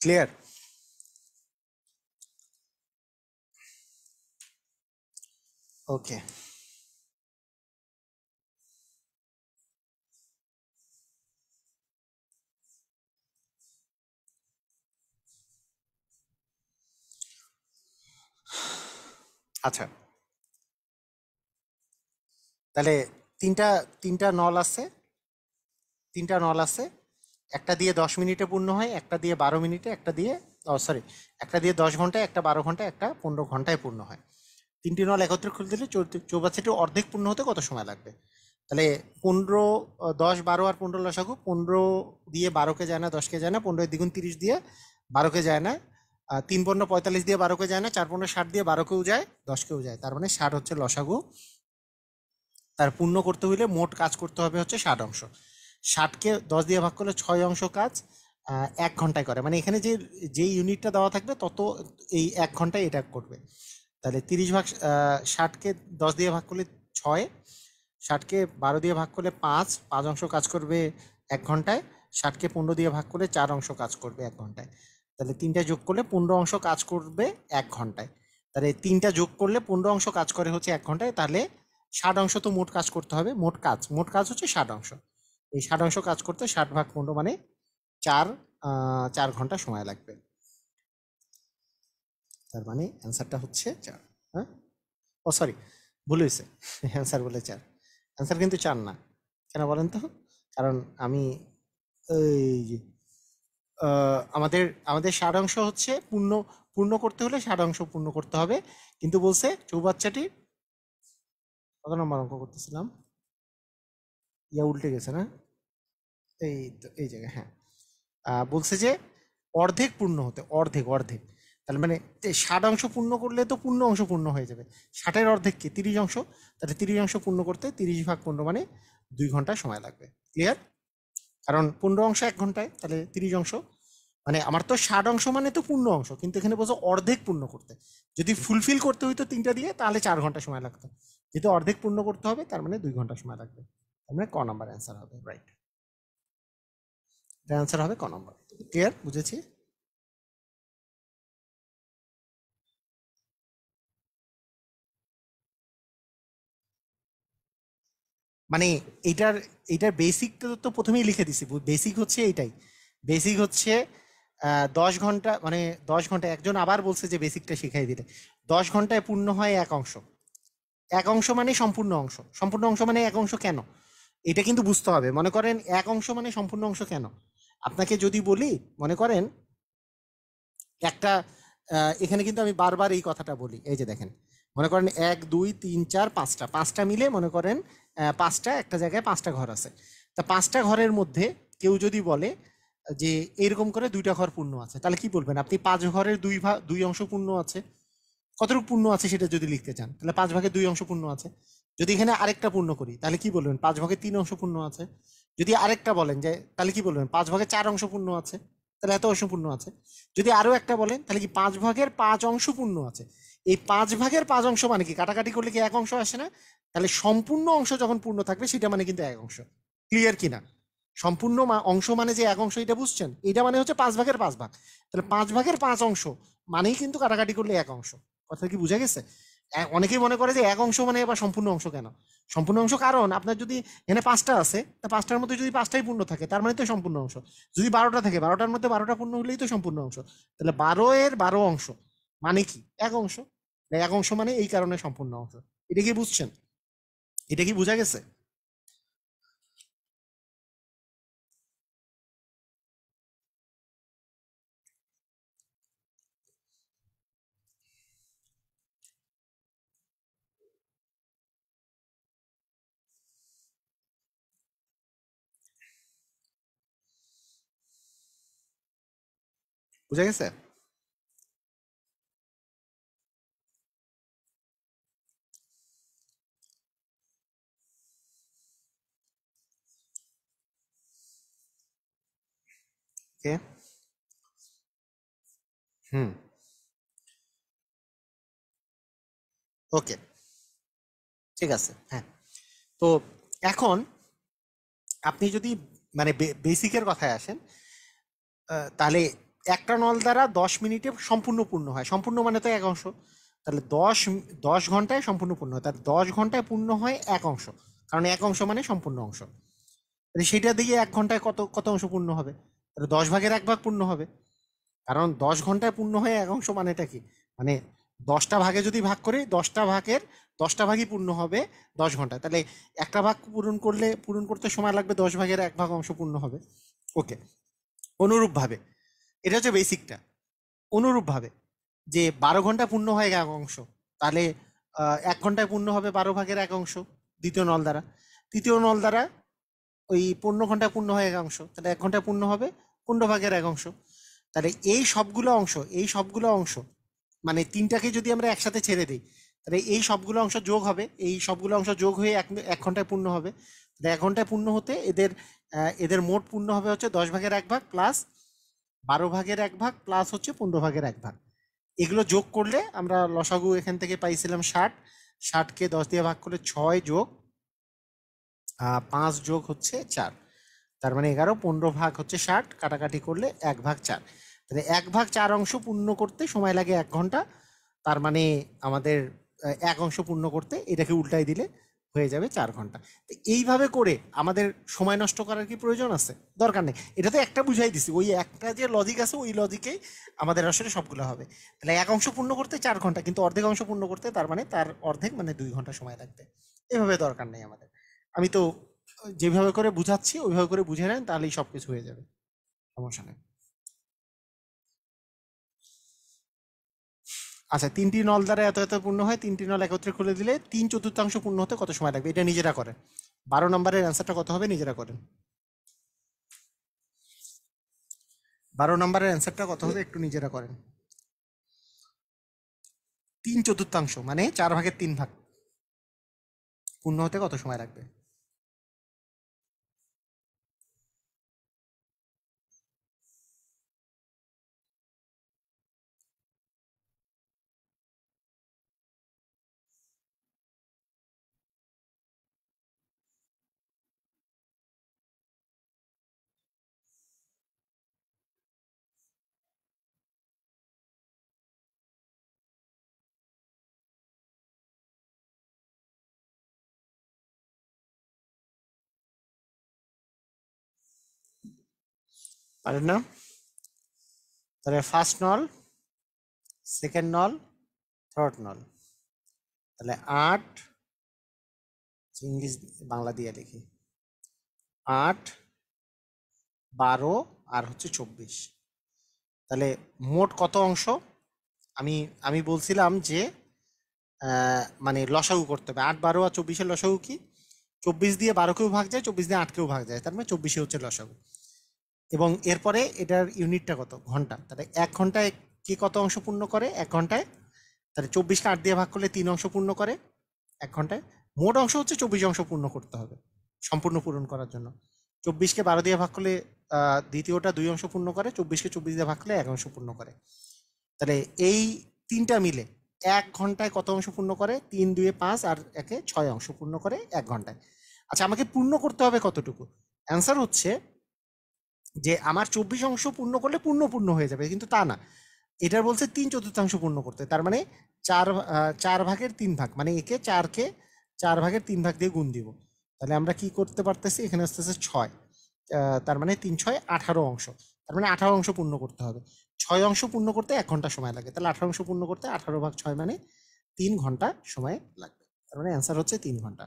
ক্লিয়ার? ওকে, আচ্ছা তাহলে তিনটা তিনটা নল আছে, তিনটা নল আছে। একটা দিয়ে 10 মিনিটে পূর্ণ হয়, একটা দিয়ে 12 মিনিটে, একটা দিয়ে সরি, একটা দিয়ে 10 ঘন্টায়, একটা 12 ঘন্টায়, একটা 15 ঘন্টায় পূর্ণ হয়। তিনটি নল একত্রে খুলে দিলে চৌবাচ্চাটি অর্ধেক পূর্ণ হতে কত সময় লাগবে? তাহলে 15, 10, 12 আর 15 লসাগু। 15 দিয়ে 12কে যায় না, 10কে যায় না, 15 দ্বিগুণ 30 দিয়ে 12কে যায় না, 3 15 45 দিয়ে 12কে যায় না, 4 15 60 দিয়ে 12কেও যায়, 10কেও যায়, তার মানে 60 হচ্ছে লসাগু। তার পূর্ণ করতে হইলে মোট কাজ করতে হবে হচ্ছে 60 অংশ। 60কে 10 দিয়ে ভাগ করলে 6 অংশ কাজ 1 ঘন্টায় করে, মানে এখানে যে ইউনিটটা দেওয়া থাকবে তত এই 1 ঘন্টায় এটা করবে। তাহলে 60কে 10 দিয়ে ভাগ করলে 6, 60কে 12 দিয়ে ভাগ করলে 5, 5 অংশ কাজ করবে 1 ঘন্টায়, 60কে 15 দিয়ে ভাগ করলে 4 অংশ কাজ করবে 1 ঘন্টায়। তাহলে তিনটা যোগ করলে 15 অংশ কাজ করবে 1 ঘন্টায়। তাহলে তিনটা যোগ করলে 15 অংশ কাজ করে হচ্ছে 1 ঘন্টায়, তাহলে 60 অংশ তো মোট কাজ করতে হবে, মোট কাজ হচ্ছে 60 অংশ। এই 60 অংশ কাজ করতে 60/15 মানে 4 ঘন্টা সময় লাগবে। তার মানে অ্যান্সারটা হচ্ছে 4। হ্যাঁ, ও সরি, ভুল হয়েছে, অ্যান্সার বলে 4, অ্যান্সার কিন্তু 4 না। কেন বলেন তো? কারণ আমি এই যে আমাদের আমাদের 60 অংশ হচ্ছে পূর্ণ পূর্ণ করতে হলে 60 অংশ পূর্ণ করতে হবে, কিন্তু বলছে চৌবাচ্চাটি কত নম্বর অঙ্ক করতেছিলাম, উল্টে গেছে না, এই তো এই জায়গায়, হ্যাঁ। বলছে যে অর্ধেক পূর্ণ হতে, অর্ধেক অর্ধেক, তাহলে মানে 60 অংশ পূর্ণ করলে তো পূর্ণ অংশ পূর্ণ হয়ে যাবে, 60-এর অর্ধেক কি 30 অংশ, তাহলে 30 অংশ পূর্ণ করতে 30/15 মানে 2 ঘন্টা সময় লাগবে। ক্লিয়ার? কারণ 15 অংশ 1 ঘন্টায়, তাহলে 30 অংশ মানে আমার তো 60 অংশ মানে তো পূর্ণ অংশ, কিন্তু এখানে বলছো অর্ধেক পূর্ণ করতে। যদি ফুলফিল করতে হইতো তিনটা দিয়ে তাহলে 4 ঘন্টা সময় লাগতো, যেহেতু অর্ধেক পূর্ণ করতে হবে তার মানে 2 ঘন্টা সময় লাগবে। তার মানে ক নাম্বার অ্যান্সার হবে, রাইট? অ্যান্সার হবে ক নাম্বার। ক্লিয়ার? বুঝেছি। মানে এইটার এইটার বেসিক তো প্রথমেই লিখে দিছি, বেসিক হচ্ছে এইটাই। বেসিক হচ্ছে 10 ঘন্টা, মানে 10 ঘন্টা একজন আবার বলছে যে বেসিকটা শিখাই দিলে 10 ঘন্টায় পূর্ণ হয় এক অংশ। এক অংশ মানে সম্পূর্ণ অংশ, সম্পূর্ণ অংশ মানে এক অংশ কেন, এটা কিন্তু বুঝতে হবে। মনে করেন এক অংশ মানে সম্পূর্ণ অংশ কেন, আপনাকে যদি বলি, মনে করেন একটা এখানে কিন্তু আমি বারবার এই কথাটা বলি, এই যে দেখেন, মনে করেন 1 2 3 4 5টা, পাঁচটা মিলে মনে করেন পাঁচটা একটা জায়গায় 5টা ঘর আছে। তা 5টা ঘরের মধ্যে কেউ যদি বলে যে এরকম করে 2টা ঘর পূর্ণ আছে, তাহলে কি বলবেন আপনি? 5 ঘরের 2 অংশ পূর্ণ আছে। কতটুকু পূর্ণ আছে সেটা যদি লিখতে চান, তাহলে 5 ভাগের 2 অংশ পূর্ণ আছে। যদি এখানে আরেকটা পূর্ণ করি তাহলে কি বলবেন? 5 ভাগের 3 অংশ পূর্ণ আছে। যদি আরেকটা বলেন যে তাহলে কি বলবেন? 5 ভাগের 4 অংশ পূর্ণ আছে, তাহলে এত অংশ পূর্ণ আছে। যদি আরো একটা বলেন তাহলে কি 5 ভাগের 5 অংশ পূর্ণ আছে। এই 5 ভাগের 5 অংশ মানে কি? কাটাকাটি করলে কি এক অংশ আসে না? তাহলে সম্পূর্ণ অংশ যখন পূর্ণ থাকবে সেটা মানে কিন্তু এক অংশ। ক্লিয়ার কিনা? সম্পূর্ণ অংশ মানে যে এক অংশ, এটা বুঝছেন? এটা মানে হচ্ছে 5 ভাগের 5 ভাগ। তাহলে 5 ভাগের 5 অংশ মানেই কিন্তু কাটাকাটি করলে এক অংশ। কথা কি বুঝা গেছে? অনেকেই মনে করে যে এক অংশ মানে আবার সম্পূর্ণ অংশ কেন? সম্পূর্ণ অংশ কারণ আপনার যদি এখানে 5টা আছে, তা 5টার মধ্যে যদি 5টাই পূর্ণ থাকে তার মানে তো সম্পূর্ণ অংশ। যদি 12টা থাকে 12টার মধ্যে 12টা পূর্ণ হলেই তো সম্পূর্ণ অংশ। তাহলে 12 এর 12 অংশ মানে কি? এক অংশ। এক অংশ মানে এই কারণে সম্পূর্ণ অংশ। এটা কি বুঝছেন? এটা কি বোঝা গেছে? বুঝা গেছে? ওকে। হুম। ওকে, ঠিক আছে। হ্যাঁ, তো এখন আপনি যদি মানে বেসিকের কথায় আসেন, তাহলে একটা নল দ্বারা 10 মিনিটে সম্পূর্ণ পূর্ণ হয়। সম্পূর্ণ মানে তো এক অংশ। তাহলে 10 ঘন্টায় সম্পূর্ণ পূর্ণ হয়। তাহলে 10 ঘন্টায় পূর্ণ হয় এক অংশ, কারণ এক অংশ মানে সম্পূর্ণ অংশ। তাহলে সেটা দিয়ে 1 ঘন্টায় কত কত অংশ পূর্ণ হবে? তাহলে 10 ভাগের 1 ভাগ পূর্ণ হবে। কারণ 10 ঘন্টায় পূর্ণ হয়ে এক অংশ মানেটা কি? মানে 10টা ভাগে যদি ভাগ করি, 10টা ভাগই পূর্ণ হবে 10 ঘন্টায়। তাহলে একটা ভাগ পূরণ করতে সময় লাগবে, 10 ভাগের 1 ভাগ অংশ পূর্ণ হবে। ওকে। অনুরূপভাবে, এটা হচ্ছে বেসিকটা। অনুরূপভাবে যে 12 ঘন্টা পূর্ণ হয় এক অংশ, তাহলে 1 ঘন্টায় পূর্ণ হবে 12 ভাগের 1 অংশ দ্বিতীয় নল দ্বারা। তৃতীয় নল দ্বারা ওই 15 ঘন্টায় পূর্ণ হয় এক অংশ, তাহলে 1 ঘন্টায় পূর্ণ হবে 15 ভাগের 1 অংশ। তাহলে এই সবগুলো অংশ মানে তিনটাকে যদি আমরা একসাথে ছেড়ে দিই, তাহলে এই সবগুলো অংশ যোগ হবে, এই সবগুলো অংশ যোগ হয়ে 1 ঘন্টায় পূর্ণ হবে। তাহলে 1 ঘন্টায় পূর্ণ হতে এদের মোট পূর্ণ হবে হচ্ছে 10 ভাগের 1 ভাগ প্লাস 12 ভাগের 1 ভাগ প্লাস হচ্ছে 15 ভাগের 1 ভাগ। এগুলো যোগ করলে আমরা লসাগু এখান থেকে পাইছিলাম 60। 60কে 10 দিয়ে ভাগ করলে 6 যোগ 5 যোগ হচ্ছে 4, তার মানে 11। 15 ভাগ হচ্ছে 60, কাটাকাটি করলে 1/4। তাহলে 1/4 অংশ পূর্ণ করতে সময় লাগে 1 ঘন্টা। তার মানে আমাদের এক অংশ পূর্ণ করতে এটাকে উল্টাই দিলে হয়ে যাবে 4 ঘন্টা। তো এইভাবে করে আমাদের সময় নষ্ট করার কি প্রয়োজন আছে? দরকার নেই। এটা তো একটা বুঝাই দিছি, ওই একটা যে লজিক আছে ওই লজিকেই আমাদের আসলে সবগুলো হবে। তাহলে এক অংশ পূর্ণ করতে 4 ঘন্টা, কিন্তু অর্ধেক অংশ পূর্ণ করতে তার মানে তার অর্ধেক মানে 2 ঘন্টা সময় লাগবে। এভাবে দরকার নেই আমাদের। আমি তো যেভাবে করে বুঝাচ্ছি ওইভাবে করে বুঝে নেন, তাহলেই সবকিছু হয়ে যাবে, সমস্যা নেই। আচ্ছা, 3টি নল দ্বারা এত এত পূর্ণ হয়, 3টি নল একত্রে খুলে দিলে 3/4 পূর্ণ হতে কত সময় লাগবে? এটা নিজেরা করেন। 12 নম্বরের অ্যান্সারটা কত হবে নিজেরা করেন। 12 নম্বরের অ্যান্সারটা কত হবে একটু নিজেরা করেন। 3/4 মানে 4 ভাগের 3 ভাগ পূর্ণ হতে কত সময় লাগবে? পারেন না? তাহলে ফার্স্ট নল, সেকেন্ড নল, থার্ড নল। তাহলে 8, ইংলিশ বাংলা দিয়ে লিখি, 8, 12 আর হচ্ছে 24। তাহলে মোট কত অংশ? আমি আমি বলছিলাম যে মানে লসাগু করতে হবে। 8, 12 আর 24-এর লসাগু কি? 24 দিয়ে 12কেও ভাগ যায়, 24 দিয়ে 8কেও ভাগ যায়, তার মানে 24 হচ্ছে লসাগু। এবং এরপরে এটার ইউনিটটা কত, ঘন্টা। তাহলে 1 ঘন্টায় কে কত অংশ পূর্ণ করে 1 ঘন্টায়? তাহলে 24কে 8 দিয়ে ভাগ করলে 3 অংশ পূর্ণ করে 1 ঘন্টায়। মোট অংশ হচ্ছে 24 অংশ পূর্ণ করতে হবে সম্পূর্ণ পূরণ করার জন্য। 24কে 12 দিয়ে ভাগ করলে দ্বিতীয়টা 2 অংশ পূর্ণ করে, 24কে 24 দিয়ে ভাগ করলে 1 অংশ পূর্ণ করে। তাহলে এই তিনটা মিলে 1 ঘন্টায় কত অংশ পূর্ণ করে? 3 2 5 আর 1 6 অংশ পূর্ণ করে 1 ঘন্টায়। আচ্ছা, আমাকে পূর্ণ করতে হবে কতটুকু? অ্যান্সার হচ্ছে যে আমার 24 অংশ পূর্ণ করলে পূর্ণ পূর্ণ হয়ে যাবে, কিন্তু তা না। এটার বলছে 3/4 পূর্ণ করতে, তার মানে 4/3 মানে একে 4/3 দিয়ে গুণ দিব। তাহলে আমরা কি করতে পারতেছি, এখানে আসতেছে 6, তার মানে 3 6 18 অংশ, তার মানে 18 অংশ পূর্ণ করতে হবে। 6 অংশ পূর্ণ করতে 1 ঘন্টা সময় লাগে, তাহলে 18 অংশ পূর্ণ করতে 18/6 মানে 3 ঘন্টা সময় লাগবে। তার মানে অ্যান্সার হচ্ছে 3 ঘন্টা।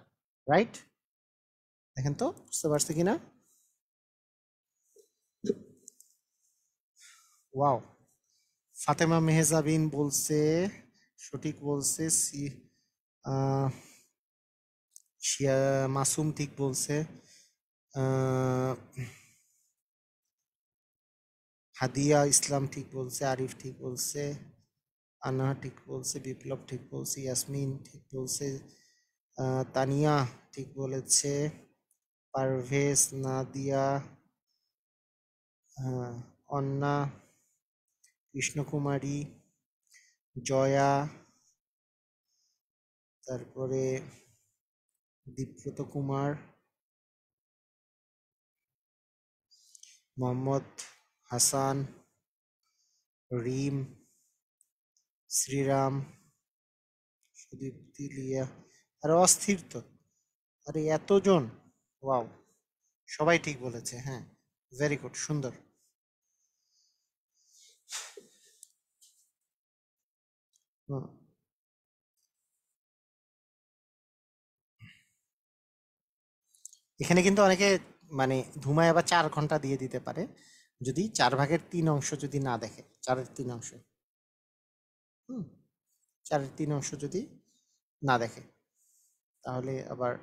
রাইট? দেখেন তো বুঝতে পারছি কিনা। ওয়াও, ফাতেমা মেহজাবিন বলছে, সঠিক বলছে। আহ, শিয়া মাসুম ঠিক বলছে। আহ, হাদিয়া ইসলাম ঠিক বলছে, আরিফ ঠিক বলছে, আনা ঠিক বলছে, বিপ্লব ঠিক বলছে, ইয়াসমিন ঠিক বলছে, তানিয়া ঠিক বলেছে, পারভেজ, নাদিয়া, অন্না, কৃষ্ণকুমারী, জয়া, তারপরে দীপ্রত কুমার, মোহাম্মদ হাসান, রিম, শ্রীরাম, সুদীপ্তি, লিয়া, আর অস্থির তো। আরে এতজন! ওয়াও, সবাই ঠিক বলেছে। হ্যাঁ, ভেরি গুড, সুন্দর। হুম। এখানে কিন্তু অনেকে মানে ধুমায় আবার 4 ঘন্টা দিয়ে দিতে পারে, যদি 4/3 অংশ যদি না দেখে, 4/3 অংশ। হুম, 4/3 অংশ যদি না দেখে, তাহলে আবার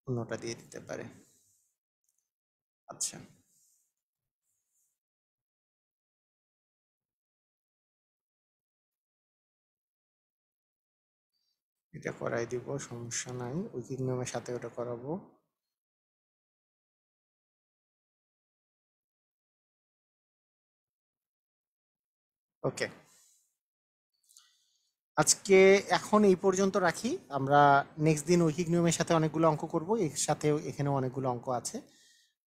অন্যটা দিয়ে দিতে পারে। আচ্ছা, এটা করাই দিব, সমস্যা নাই, উইকিং নিয়মের সাথে ওটা করাবো। ওকে, আজকে এখন এই পর্যন্ত রাখি। আমরা নেক্সট দিন ঐকিক নিয়মের সাথে অনেকগুলো অঙ্ক করব, এর সাথেও এখানেও অনেকগুলো অঙ্ক আছে।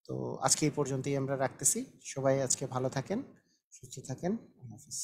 তো আজকে এই পর্যন্তই আমরা রাখতেছি। সবাই আজকে ভালো থাকেন, সুস্থ থাকেন। আল্লাহ হাফিজ।